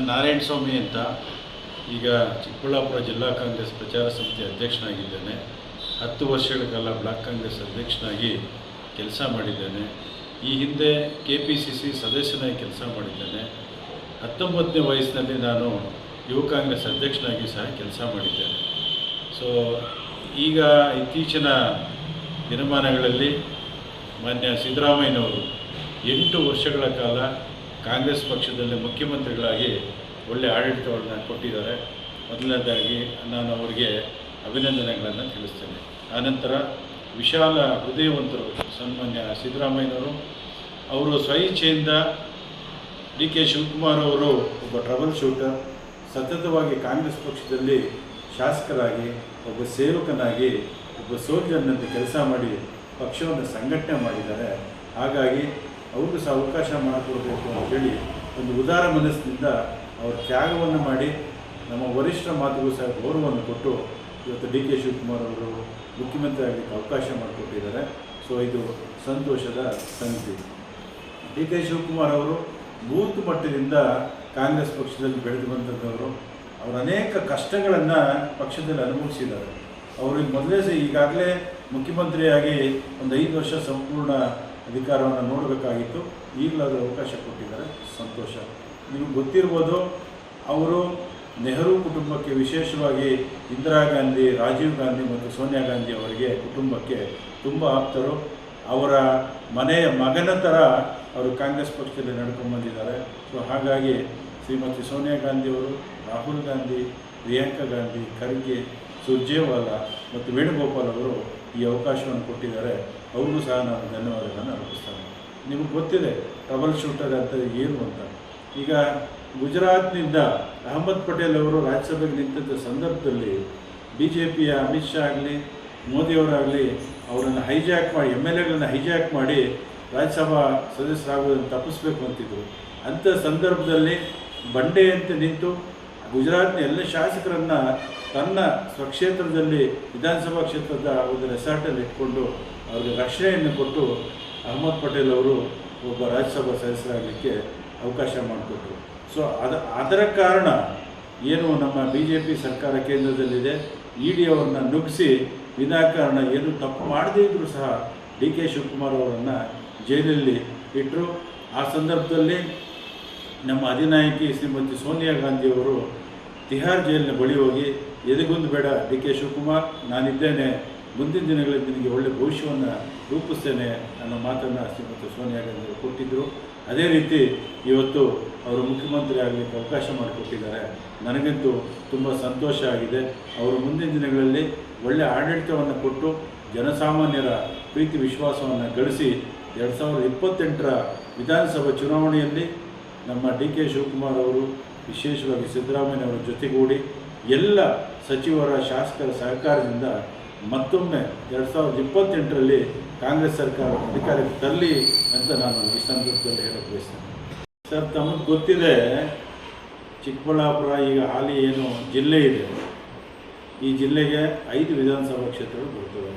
ನಾನು ನಾರಾಯಣ ಸ್ವಾಮಿ ಅಂತ ಈಗ ಚಿಕ್ಕಬಳ್ಳಾಪುರ ಜಿಲ್ಲಾ ಕಾಂಗ್ರೆಸ್ ಪ್ರಚಾರ ಸಮಿತಿ ಅಧ್ಯಕ್ಷನಾಗಿದ್ದೇನೆ. 10 ವರ್ಷಗಳ ಕಾಲ ಬ್ಲಾಕ್ ಕಾಂಗ್ರೆಸ್ ಅಧ್ಯಕ್ಷನಾಗಿ ಕೆಲಸ ಮಾಡಿದ್ದೇನೆ. ಈ ಹಿಂದೆ KPCC ಸದಸ್ಯನಾಗಿ ಕೆಲಸ ಮಾಡಿದ್ದೇನೆ. 19ನೇ ವಯಸ್ಸಿನಲ್ಲಿ ನಾನು ಯುವ ಕಾಂಗ್ರೆಸ್ ಅಧ್ಯಕ್ಷನಾಗಿ ಸಹ ಕೆಲಸ ಮಾಡಿದ್ದೇನೆ. ಸೊ ಈಗ ಇತ್ತೀಚಿನ ದಿನಮಾನಗಳಲ್ಲಿ ಮಾನ್ಯ ಸಿದ್ದರಾಮಯ್ಯನವರು 8 ವರ್ಷಗಳ ಕಾಲ ಕಾಂಗ್ರೆಸ್ ಪಕ್ಷದಲ್ಲಿ ಮುಖ್ಯಮಂತ್ರಿಗಳಾಗಿ ಒಳ್ಳೆಯ ಆಡಳಿತವನ್ನು ಕೊಟ್ಟಿದ್ದಾರೆ. ಮೊದಲನೇದಾಗಿ ನಾನು ಅವರಿಗೆ ಅಭಿನಂದನೆಗಳನ್ನು ತಿಳಿಸ್ತೇನೆ. ಆನಂತರ ವಿಶಾಲ ಹೃದಯವಂತರು ಸನ್ಮಾನ್ಯ ಸಿದ್ದರಾಮಯ್ಯನವರು, ಅವರು ಸ್ವಇಚ್ಛೆಯಿಂದ DK ಶಿವಕುಮಾರ್ ಅವರು ಒಬ್ಬ ಟ್ರಬಲ್ ಶೂಟರ್, ಸತತವಾಗಿ ಕಾಂಗ್ರೆಸ್ ಪಕ್ಷದಲ್ಲಿ ಶಾಸಕರಾಗಿ, ಒಬ್ಬ ಸೇವಕನಾಗಿ, ಒಬ್ಬ ಸೋಲ್ಜರ್ನಂತೆ ಕೆಲಸ ಮಾಡಿ ಪಕ್ಷವನ್ನು ಸಂಘಟನೆ ಮಾಡಿದ್ದಾರೆ. ಹಾಗಾಗಿ ಅವ್ರಿಗೂ ಸಹ ಅವಕಾಶ ಮಾಡಿಕೊಡ್ಬೇಕು ಅಂತೇಳಿ ಒಂದು ಉದಾರ ಮನಸ್ಸಿನಿಂದ ಅವರು ತ್ಯಾಗವನ್ನು ಮಾಡಿ ನಮ್ಮ ವರಿಷ್ಠರ ಮಾತಿಗೂ ಸಹ ಗೌರವವನ್ನು ಕೊಟ್ಟು ಇವತ್ತು DK ಶಿವಕುಮಾರ್ ಅವರು ಮುಖ್ಯಮಂತ್ರಿ ಆಗಲಿಕ್ಕೆ ಅವಕಾಶ ಮಾಡಿಕೊಟ್ಟಿದ್ದಾರೆ. ಸೊ ಇದು ಸಂತೋಷದ ಸಂಗತಿ. DK ಶಿವಕುಮಾರ್ ಅವರು ಬೂತ್ ಮಟ್ಟದಿಂದ ಕಾಂಗ್ರೆಸ್ ಪಕ್ಷದಲ್ಲಿ ಬೆಳೆದು ಬಂದವರು. ಅವರು ಅನೇಕ ಕಷ್ಟಗಳನ್ನು ಪಕ್ಷದಲ್ಲಿ ಅನುಭವಿಸಿದ್ದಾರೆ. ಅವರು ಮೊದಲೇ ಈಗಾಗಲೇ ಮುಖ್ಯಮಂತ್ರಿಯಾಗಿ ಒಂದು 5 ವರ್ಷ ಸಂಪೂರ್ಣ ಅಧಿಕಾರವನ್ನು ನೋಡಬೇಕಾಗಿತ್ತು. ಈಗಲಾದರೂ ಅವಕಾಶ ಕೊಟ್ಟಿದ್ದಾರೆ, ಸಂತೋಷ. ನಿಮಗೆ ಗೊತ್ತಿರ್ಬೋದು, ಅವರು ನೆಹರು ಕುಟುಂಬಕ್ಕೆ, ವಿಶೇಷವಾಗಿ ಇಂದಿರಾ ಗಾಂಧಿ, ರಾಜೀವ್ ಗಾಂಧಿ ಮತ್ತು ಸೋನಿಯಾ ಗಾಂಧಿ ಅವರಿಗೆ ಕುಟುಂಬಕ್ಕೆ ತುಂಬ ಆಪ್ತರು. ಅವರ ಮನೆಯ ಮಗನ ಥರ ಅವರು ಕಾಂಗ್ರೆಸ್ ಪಕ್ಷದಲ್ಲಿ ನಡ್ಕೊಂಡ್ಬಂದಿದ್ದಾರೆ. ಸೊ ಹಾಗಾಗಿ ಶ್ರೀಮತಿ ಸೋನಿಯಾ ಗಾಂಧಿಯವರು, ರಾಹುಲ್ ಗಾಂಧಿ, ಪ್ರಿಯಾಂಕಾ ಗಾಂಧಿ, ಖರ್ಗೆ, ಸುರ್ಜೇವಾಲಾ ಮತ್ತು ವೇಣುಗೋಪಾಲ್ ಅವರು ಈ ಅವಕಾಶವನ್ನು ಕೊಟ್ಟಿದ್ದಾರೆ. ಅವ್ರಿಗೂ ಸಹ ನಾನು ಧನ್ಯವಾದಗಳನ್ನು ಅರ್ಪಿಸ್ತೇನೆ. ನಿಮಗೆ ಗೊತ್ತಿದೆ ಟ್ರಬಲ್ ಶೂಟರ್ ಅಂತ ಏನು ಅಂತ. ಈಗ ಗುಜರಾತ್ನಿಂದ ಅಹಮದ್ ಪಟೇಲ್ ಅವರು ರಾಜ್ಯಸಭೆಗೆ ನಿಂತಿದ್ದ ಸಂದರ್ಭದಲ್ಲಿ BJPಯ ಅಮಿತ್ ಶಾ ಆಗಲಿ, ಮೋದಿಯವರಾಗಲಿ ಅವರನ್ನು ಹೈಜಾಕ್ ಮಾಡಿ, MLAಗಳನ್ನು ಹೈಜಾಕ್ ಮಾಡಿ ರಾಜ್ಯಸಭಾ ಸದಸ್ಯರಾಗುವುದನ್ನು ತಪ್ಪಿಸಬೇಕು ಅಂತಿದ್ದರು. ಅಂಥ ಸಂದರ್ಭದಲ್ಲಿ ಬಂಡೆಯಂತೆ ನಿಂತು ಗುಜರಾತ್ನ ಎಲ್ಲ ಶಾಸಕರನ್ನು ತನ್ನ ಸ್ವಕ್ಷೇತ್ರದಲ್ಲಿ, ವಿಧಾನಸಭಾ ಕ್ಷೇತ್ರದ ಒಂದು ರೆಸಾರ್ಟಲ್ಲಿ ಇಟ್ಕೊಂಡು ಅವ್ರಿಗೆ ರಕ್ಷಣೆಯನ್ನು ಕೊಟ್ಟು ಅಹಮದ್ ಪಟೇಲ್ ಅವರು ಒಬ್ಬ ರಾಜ್ಯಸಭಾ ಸದಸ್ಯರಾಗಲಿಕ್ಕೆ ಅವಕಾಶ ಮಾಡಿಕೊಟ್ರು. ಸೊ ಅದರ ಕಾರಣ ಏನು, ನಮ್ಮ BJP ಸರ್ಕಾರ ಕೇಂದ್ರದಲ್ಲಿದೆ, ED ಅವ್ರನ್ನ ನುಗ್ಗಿಸಿ ವಿನಾಕಾರಣ ಏನು ತಪ್ಪು ಮಾಡದೇ ಇದ್ದರೂ ಸಹ DK ಶಿವಕುಮಾರ್ ಅವರನ್ನು ಜೈಲಲ್ಲಿ ಇಟ್ಟರು. ಆ ಸಂದರ್ಭದಲ್ಲಿ ನಮ್ಮ ಅಧಿನಾಯಕಿ ಶ್ರೀಮತಿ ಸೋನಿಯಾ ಗಾಂಧಿಯವರು ತಿಹಾರ್ ಜೈಲಿನ ಬಳಿ ಹೋಗಿ, ಎದೆಗುಂದು ಬೇಡ DK ಶಿವಕುಮಾರ್, ನಾನಿದ್ದೇನೆ, ಮುಂದಿನ ದಿನಗಳಲ್ಲಿ ನಿನಗೆ ಒಳ್ಳೆಯ ಭವಿಷ್ಯವನ್ನು ರೂಪಿಸ್ತೇನೆ ಅನ್ನೋ ಮಾತನ್ನು ಶ್ರೀಮತಿ ಸೋನಿಯಾ ಗಾಂಧಿ ಅವರು ಕೊಟ್ಟಿದ್ದರು. ಅದೇ ರೀತಿ ಇವತ್ತು ಅವರು ಮುಖ್ಯಮಂತ್ರಿ ಆಗಲಿಕ್ಕೆ ಅವಕಾಶ ಮಾಡಿಕೊಟ್ಟಿದ್ದಾರೆ. ನನಗಂತೂ ತುಂಬ ಸಂತೋಷ ಆಗಿದೆ. ಅವರು ಮುಂದಿನ ದಿನಗಳಲ್ಲಿ ಒಳ್ಳೆಯ ಆಡಳಿತವನ್ನು ಕೊಟ್ಟು ಜನಸಾಮಾನ್ಯರ ಪ್ರೀತಿ ವಿಶ್ವಾಸವನ್ನು ಗಳಿಸಿ 2028ರ ವಿಧಾನಸಭಾ ಚುನಾವಣೆಯಲ್ಲಿ ನಮ್ಮ DK ಶಿವಕುಮಾರ್ ಅವರು, ವಿಶೇಷವಾಗಿ ಸಿದ್ದರಾಮಯ್ಯನವರ ಜೊತೆಗೂಡಿ ಎಲ್ಲ ಸಚಿವರ, ಶಾಸಕರ ಸಹಕಾರದಿಂದ ಮತ್ತೊಮ್ಮೆ 2028ರಲ್ಲಿ ಕಾಂಗ್ರೆಸ್ ಸರ್ಕಾರ ಅಧಿಕಾರಕ್ಕೆ ತರಲಿ ಅಂತ ನಾನು ಈ ಸಂದರ್ಭದಲ್ಲಿ ಹೇಳಕ್ಕೆ ಬಯಸ್ತೇನೆ. ಸರ್, ತಮಗೆ ಗೊತ್ತಿದೆ, ಚಿಕ್ಕಬಳ್ಳಾಪುರ ಈಗ ಹಾಲಿ ಏನು ಜಿಲ್ಲೆ ಇದೆ, ಈ ಜಿಲ್ಲೆಗೆ 5 ವಿಧಾನಸಭಾ ಕ್ಷೇತ್ರಗಳು ಬರ್ತವೆ.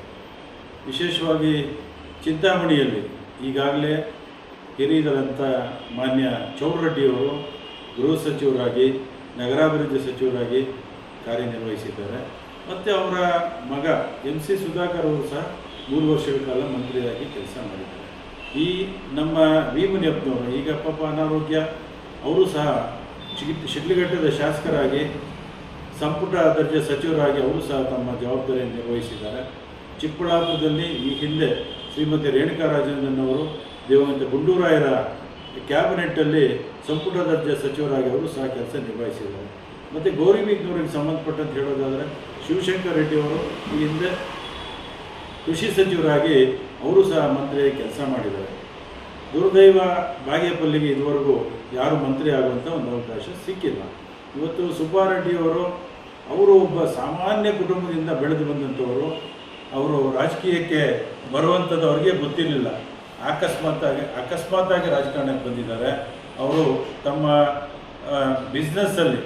ವಿಶೇಷವಾಗಿ ಚಿಂತಾಮಣಿಯಲ್ಲಿ ಈಗಾಗಲೇ ಹಿರಿಯರಂಥ ಮಾನ್ಯ ಚೌಡರೆಡ್ಡಿಯವರು ಗೃಹ ಸಚಿವರಾಗಿ, ನಗರಾಭಿವೃದ್ಧಿ ಸಚಿವರಾಗಿ ಕಾರ್ಯನಿರ್ವಹಿಸಿದ್ದಾರೆ. ಮತ್ತು ಅವರ ಮಗ MC ಸುಧಾಕರ್ ಅವರು ಸಹ 3 ವರ್ಷಗಳ ಕಾಲ ಮಂತ್ರಿಯಾಗಿ ಕೆಲಸ ಮಾಡಿದ್ದಾರೆ. ಈ ನಮ್ಮ ವಿ ಮುನಿಯಪ್ಪನವರು ಈಗ ಪಾಪ ಅನಾರೋಗ್ಯ, ಅವರು ಸಹ ಶಿಡ್ಲಘಟ್ಟದ ಶಾಸಕರಾಗಿ, ಸಂಪುಟ ದರ್ಜೆ ಸಚಿವರಾಗಿ ಅವರು ಸಹ ತಮ್ಮ ಜವಾಬ್ದಾರಿಯನ್ನು ನಿರ್ವಹಿಸಿದ್ದಾರೆ. ಚಿಕ್ಕಬಳ್ಳಾಪುರದಲ್ಲಿ ಈ ಹಿಂದೆ ಶ್ರೀಮತಿ ರೇಣುಕಾ ರಾಜೇಂದ್ರನ್ ಅವರು ದಿವಂಗತ ಗುಂಡೂರಾಯರ ಕ್ಯಾಬಿನೆಟ್ಟಲ್ಲಿ ಸಂಪುಟ ದರ್ಜೆ ಸಚಿವರಾಗಿ ಅವರು ಸಹ ಕೆಲಸ ನಿರ್ವಹಿಸಿದ್ದಾರೆ. ಮತ್ತು ಗೌರಿಬಿದನೂರಿಗೆ ಸಂಬಂಧಪಟ್ಟಂತೆ ಹೇಳೋದಾದರೆ ಶಿವಶಂಕರ್ ರೆಡ್ಡಿ ಅವರು ಈ ಹಿಂದೆ ಕೃಷಿ ಸಚಿವರಾಗಿ ಅವರು ಸಹ ಮಂತ್ರಿಯಾಗಿ ಕೆಲಸ ಮಾಡಿದ್ದಾರೆ. ದುರ್ದೈವ, ಬಾಗೇಪಲ್ಲಿಗೆ ಇದುವರೆಗೂ ಯಾರು ಮಂತ್ರಿ ಆಗುವಂಥ ಒಂದು ಅವಕಾಶ ಸಿಕ್ಕಿಲ್ಲ. ಇವತ್ತು ಸುಬ್ಬಾರೆಡ್ಡಿಯವರು, ಅವರು ಒಬ್ಬ ಸಾಮಾನ್ಯ ಕುಟುಂಬದಿಂದ ಬೆಳೆದು ಬಂದಂಥವರು. ಅವರು ರಾಜಕೀಯಕ್ಕೆ ಬರುವಂಥದ್ದು ಅವ್ರಿಗೆ ಗೊತ್ತಿರಲಿಲ್ಲ. ಅಕಸ್ಮಾತ್ತಾಗಿ ರಾಜಕಾರಣಕ್ಕೆ ಬಂದಿದ್ದಾರೆ. ಅವರು ತಮ್ಮ ಬಿಸ್ನೆಸ್ಸಲ್ಲಿ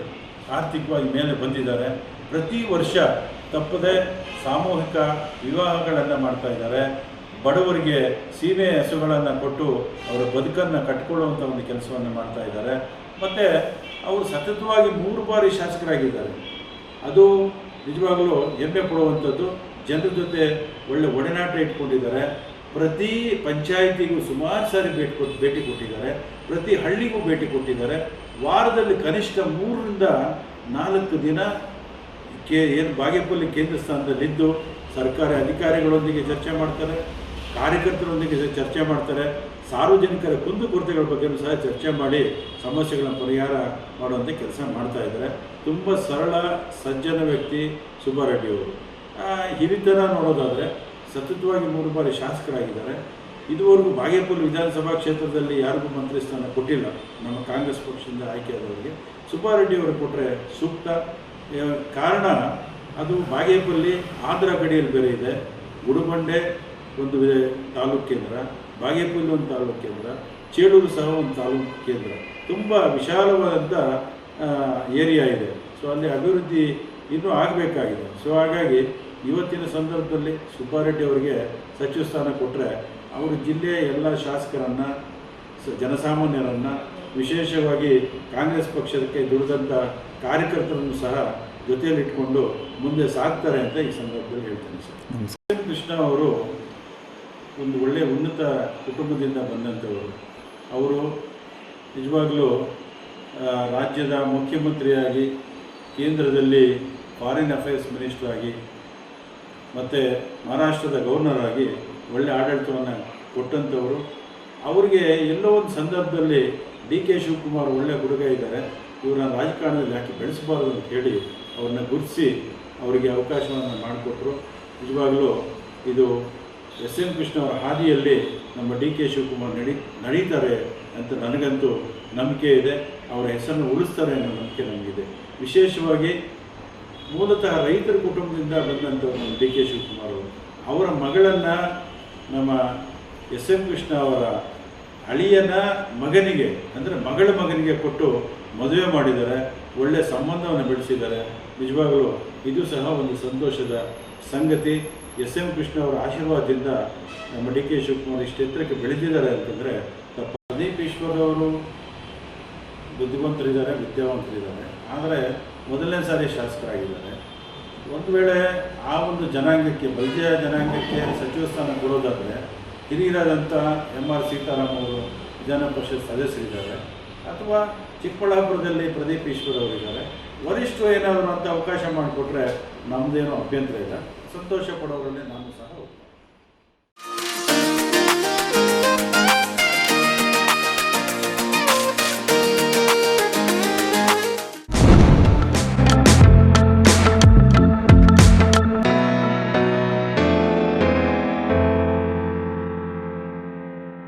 ಆರ್ಥಿಕವಾಗಿ ಮೇಲೆ ಬಂದಿದ್ದಾರೆ. ಪ್ರತಿ ವರ್ಷ ತಪ್ಪದೆ ಸಾಮೂಹಿಕ ವಿವಾಹಗಳನ್ನು ಮಾಡ್ತಾಯಿದ್ದಾರೆ. ಬಡವರಿಗೆ ಸೀಮೆ ಹಸುಗಳನ್ನು ಕೊಟ್ಟು ಅವರ ಬದುಕನ್ನು ಕಟ್ಟಿಕೊಳ್ಳುವಂಥ ಒಂದು ಕೆಲಸವನ್ನು ಮಾಡ್ತಾಯಿದ್ದಾರೆ. ಮತ್ತು ಅವರು ಸತತವಾಗಿ 3 ಬಾರಿ ಶಾಸಕರಾಗಿದ್ದಾರೆ. ಅದು ನಿಜವಾಗಲೂ ಹೆಮ್ಮೆ ಪಡುವಂಥದ್ದು. ಜನರ ಜೊತೆ ಒಳ್ಳೆ ಒಡನಾಟ ಇಟ್ಕೊಂಡಿದ್ದಾರೆ. ಪ್ರತಿ ಪಂಚಾಯಿತಿಗೂ ಸುಮಾರು ಸಾರಿ ಭೇಟಿ ಕೊಟ್ಟಿದ್ದಾರೆ. ಪ್ರತಿ ಹಳ್ಳಿಗೂ ಭೇಟಿ ಕೊಟ್ಟಿದ್ದಾರೆ. ವಾರದಲ್ಲಿ ಕನಿಷ್ಠ 3 ರಿಂದ 4 ದಿನ ಏನು ಬಾಗೇಪಲ್ಲಿ ಕೇಂದ್ರ ಸ್ಥಾನದಲ್ಲಿದ್ದು ಸರ್ಕಾರಿ ಅಧಿಕಾರಿಗಳೊಂದಿಗೆ ಚರ್ಚೆ ಮಾಡ್ತಾರೆ, ಕಾರ್ಯಕರ್ತರೊಂದಿಗೆ ಚರ್ಚೆ ಮಾಡ್ತಾರೆ, ಸಾರ್ವಜನಿಕರ ಕುಂದುಕೊರತೆಗಳ ಬಗ್ಗೆಯೂ ಸಹ ಚರ್ಚೆ ಮಾಡಿ ಸಮಸ್ಯೆಗಳನ್ನು ಪರಿಹಾರ ಮಾಡುವಂಥ ಕೆಲಸ ಮಾಡ್ತಾ ಇದ್ದಾರೆ. ತುಂಬ ಸರಳ ಸಜ್ಜನ ವ್ಯಕ್ತಿ ಸುಬ್ಬಾರೆಡ್ಡಿಯವರು. ಹಿರಿತನ ನೋಡೋದಾದರೆ ಸತತವಾಗಿ 3 ಬಾರಿ ಶಾಸಕರಾಗಿದ್ದಾರೆ. ಇದುವರೆಗೂ ಬಾಗೇಪಲ್ಲಿ ವಿಧಾನಸಭಾ ಕ್ಷೇತ್ರದಲ್ಲಿ ಯಾರಿಗೂ ಮಂತ್ರಿ ಸ್ಥಾನ ಕೊಟ್ಟಿಲ್ಲ. ನಮ್ಮ ಕಾಂಗ್ರೆಸ್ ಪಕ್ಷದಿಂದ ಆಯ್ಕೆಯಾದವರಿಗೆ ಸುಬ್ಬಾರೆಡ್ಡಿಯವರು ಕೊಟ್ಟರೆ ಸೂಕ್ತ. ಕಾರಣ ಅದು ಬಾಗೇಪಲ್ಲಿ ಆಂಧ್ರ ಗಡಿಯಲ್ಲಿ ಬೇರೆ ಇದೆ. ಗುಡುಬಂಡೆ ಒಂದು ತಾಲೂಕು ಕೇಂದ್ರ, ಬಾಗೇಪಲ್ಲಿ ಒಂದು ತಾಲೂಕು ಕೇಂದ್ರ, ಚೇಳೂರು ಸಹ ಒಂದು ತಾಲೂಕು ಕೇಂದ್ರ. ತುಂಬ ವಿಶಾಲವಾದಂಥ ಏರಿಯಾ ಇದೆ. ಸೊ ಅಲ್ಲಿ ಅಭಿವೃದ್ಧಿ ಇನ್ನೂ ಆಗಬೇಕಾಗಿದೆ. ಸೊ ಹಾಗಾಗಿ ಇವತ್ತಿನ ಸಂದರ್ಭದಲ್ಲಿ ಸುಬ್ಬಾರೆಡ್ಡಿ ಅವರಿಗೆ ಸಚಿವ ಸ್ಥಾನ ಕೊಟ್ಟರೆ ಅವರು ಜಿಲ್ಲೆಯ ಎಲ್ಲ ಶಾಸಕರನ್ನು, ಜನಸಾಮಾನ್ಯರನ್ನು, ವಿಶೇಷವಾಗಿ ಕಾಂಗ್ರೆಸ್ ಪಕ್ಷಕ್ಕೆ ದುಡಿದಂಥ ಕಾರ್ಯಕರ್ತರನ್ನು ಸಹ ಜೊತೆಯಲ್ಲಿಟ್ಕೊಂಡು ಮುಂದೆ ಸಾಗ್ತಾರೆ ಅಂತ ಈ ಸಂದರ್ಭದಲ್ಲಿ ಹೇಳ್ತೇನೆ ಸರ್. ಕೃಷ್ಣ ಅವರು ಒಂದು ಒಳ್ಳೆಯ ಉನ್ನತ ಕುಟುಂಬದಿಂದ ಬಂದಂಥವರು. ಅವರು ನಿಜವಾಗಲೂ ರಾಜ್ಯದ ಮುಖ್ಯಮಂತ್ರಿಯಾಗಿ, ಕೇಂದ್ರದಲ್ಲಿ ಫಾರಿನ್ ಅಫೇರ್ಸ್ ಮಿನಿಸ್ಟರ್ ಆಗಿ, ಮತ್ತು ಮಹಾರಾಷ್ಟ್ರದ ಗವರ್ನರ್ ಆಗಿ ಒಳ್ಳೆಯ ಆಡಳಿತವನ್ನು ಕೊಟ್ಟಂಥವರು. ಅವರಿಗೆ ಎಲ್ಲೋ ಒಂದು ಸಂದರ್ಭದಲ್ಲಿ ಡಿ ಕೆ ಶಿವಕುಮಾರ್ ಒಳ್ಳೆಯ ಹುಡುಗ ಇದ್ದಾರೆ, ಇವರನ್ನ ರಾಜಕಾರಣದಲ್ಲಿ ಯಾಕೆ ಬೆಳೆಸಬಾರ್ದು ಅಂತ ಹೇಳಿ ಅವ್ರನ್ನ ಗುರುತಿಸಿ ಅವರಿಗೆ ಅವಕಾಶವನ್ನು ಮಾಡಿಕೊಟ್ರು. ನಿಜವಾಗಲೂ ಇದು ಎಸ್ ಎಂ ಕೃಷ್ಣ ಅವರ ಹಾದಿಯಲ್ಲಿ ನಮ್ಮ ಡಿ ಕೆ ಶಿವಕುಮಾರ್ ನಡೀತಾರೆ ಅಂತ ನನಗಂತೂ ನಂಬಿಕೆ ಇದೆ. ಅವರ ಹೆಸರನ್ನು ಉಳಿಸ್ತಾರೆ ಅನ್ನೋ ನಂಬಿಕೆ ನನಗಿದೆ. ವಿಶೇಷವಾಗಿ ಮೂಲತಃ ರೈತರ ಕುಟುಂಬದಿಂದ ಬಂದಂಥವ್ರು ನಮ್ಮ ಡಿ ಕೆ ಶಿವಕುಮಾರ್ ಅವರು. ಅವರ ಮಗಳನ್ನು ನಮ್ಮ ಎಸ್ ಎಂ ಕೃಷ್ಣ ಅವರ ಅಳಿಯನ ಮಗನಿಗೆ, ಅಂದರೆ ಮಗಳ ಮಗನಿಗೆ ಕೊಟ್ಟು ಮದುವೆ ಮಾಡಿದ್ದಾರೆ. ಒಳ್ಳೆಯ ಸಂಬಂಧವನ್ನು ಬೆಳೆಸಿದ್ದಾರೆ. ನಿಜವಾಗಲೂ ಇದು ಸಹ ಒಂದು ಸಂತೋಷದ ಸಂಗತಿ. ಎಸ್ ಎಂ ಕೃಷ್ಣ ಅವರ ಆಶೀರ್ವಾದದಿಂದ ನಮ್ಮ ಡಿ ಕೆ ಶಿವಕುಮಾರ್ ಇಷ್ಟು ಎತ್ತರಕ್ಕೆ ಬೆಳೆದಿದ್ದಾರೆ ಅಂತಂದರೆ ತಪ್ಪ. ಪ್ರದೀಪ್ ಈಶ್ವರ್ ಅವರು ಬುದ್ಧಿವಂತರಿದ್ದಾರೆ, ವಿದ್ಯಾವಂತರಿದ್ದಾರೆ. ಆದರೆ ಮೊದಲನೇ ಸಾರಿ ಶಾಸಕರಾಗಿದ್ದಾರೆ. ಒಂದು ವೇಳೆ ಆ ಒಂದು ಜನಾಂಗಕ್ಕೆ, ಬಲ್ಜಿಯ ಜನಾಂಗಕ್ಕೆ ಸಚಿವ ಸ್ಥಾನ ಕೊಡೋದಾದರೆ ಹಿರಿಯರಾದಂಥ MR ಸೀತಾರಾಮ್ ಅವರು ವಿಧಾನ ಪರಿಷತ್ ಸದಸ್ಯರಿದ್ದಾರೆ, ಅಥವಾ ಚಿಕ್ಕಬಳ್ಳಾಪುರದಲ್ಲಿ ಪ್ರದೀಪ್ ಈಶ್ವರ್ ಅವರಿದ್ದಾರೆ. ವರಿಷ್ಠರು ಏನಾದರೂ ಅಂತ ಅವಕಾಶ ಮಾಡಿಕೊಟ್ರೆ ನಮ್ಮದೇನೋ ಅಭ್ಯಂತರ ಇಲ್ಲ. ಸಂತೋಷ ಪಡೋರಲ್ಲಿ ನಾನು ಸಹ